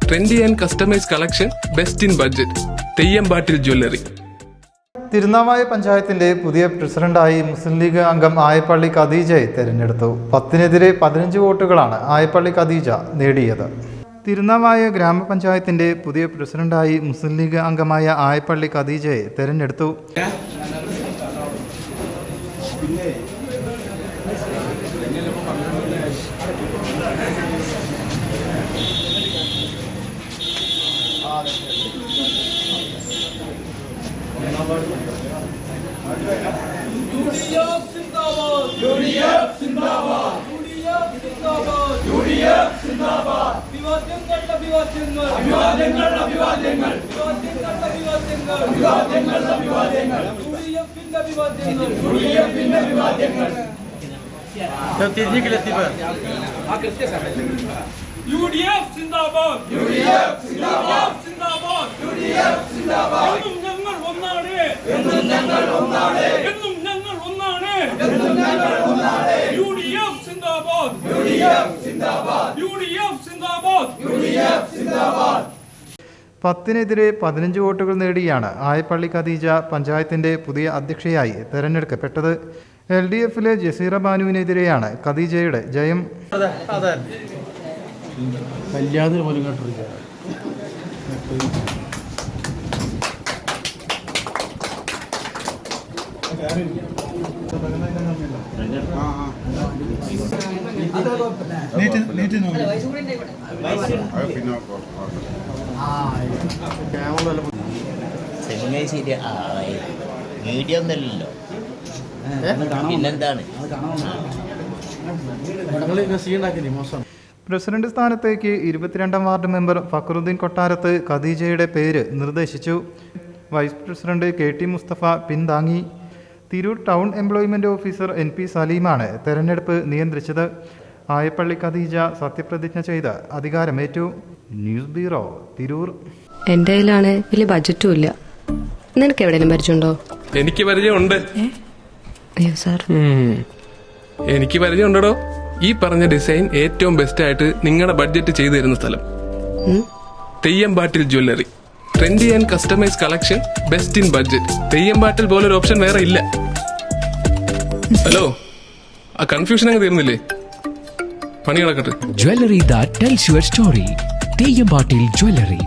Trendy and customise collection, best in budget. തെയ്യമ്പാട്ടിൽ jewellery. Tirunavaya പഞ്ചായത്തിന്റെ പുതിയ പ്രസിഡന്റായി മുസ്ലിം ലീഗ് അംഗം ആയപ്പള്ളി ഖദീജയെ തെരഞ്ഞെടുത്തു. 10-നെതിരെ 15 വോട്ടുകളാണ് ആയപ്പള്ളി ഖദീജ നേടിയത്. തിരുനാവായ ഗ്രാമപഞ്ചായത്തിന്റെ പുതിയ പ്രസിഡന്റായി മുസ്ലിം ലീഗ് അംഗമായ ആയപ്പള്ളി ഖദീജയെ തെരഞ്ഞെടുത്തു. പത്തിനെതിരെ 15 വോട്ടുകൾ നേടിയാണ് ആയപ്പള്ളി ഖദീജ പഞ്ചായത്തിന്റെ പുതിയ അധ്യക്ഷയായി തെരഞ്ഞെടുക്കപ്പെട്ടത്. LDFിലെ ജസീറ ബാനുവിനെതിരെയാണ് ഖദീജയുടെ ജയം. പ്രസിഡന്റ് സ്ഥാനത്തേക്ക് 22ാം വാർഡ് മെമ്പർ ഫക്രുദ്ദീൻ കൊട്ടാരത്ത് ഖദീജയുടെ പേര് നിർദ്ദേശിച്ചു. വൈസ് പ്രസിഡന്റ് KT മുസ്തഫ പിന്താങ്ങി. Tirur town employment officer NP സലീമാണ് തെരഞ്ഞെടുപ്പ് നിയന്ത്രിച്ചത്. ആയപ്പള്ളി ഖദീജ സത്യപ്രതിജ്ഞ ചെയ്ത് അധികാരമേറ്റു. News bureau, Tirur. എന്റെ കയ്യിലാണ് വലിയ ബഡ്ജറ്റും ഇല്ല. നിനക്ക് എവിടെയെങ്കിലും പരിചയമുണ്ടോ? എനിക്ക് പരിചയമുണ്ട്. അയ്യോ സാർ, എനിക്ക് പരിചയമുണ്ടോ. ഈ പറഞ്ഞ ഡിസൈൻ ഏറ്റവും ബെസ്റ്റ് ആയിട്ട് നിങ്ങളുടെ ബഡ്ജറ്റ് ചെയ്തു തരുന്ന സ്ഥലം Theyyampattil jewellery. Trendy and customise collection, best in budget. Theyyampattil പോലൊരു ഓപ്ഷൻ വേറെ ഇല്ല. ഹലോ, ആ കൺഫ്യൂഷൻ അങ്ങ് തീർന്നില്ലേ? പണി നടക്കട്ടെ. Jewelry that tells your story. തെയ്യമ്പാട്ടിൽ jewellery.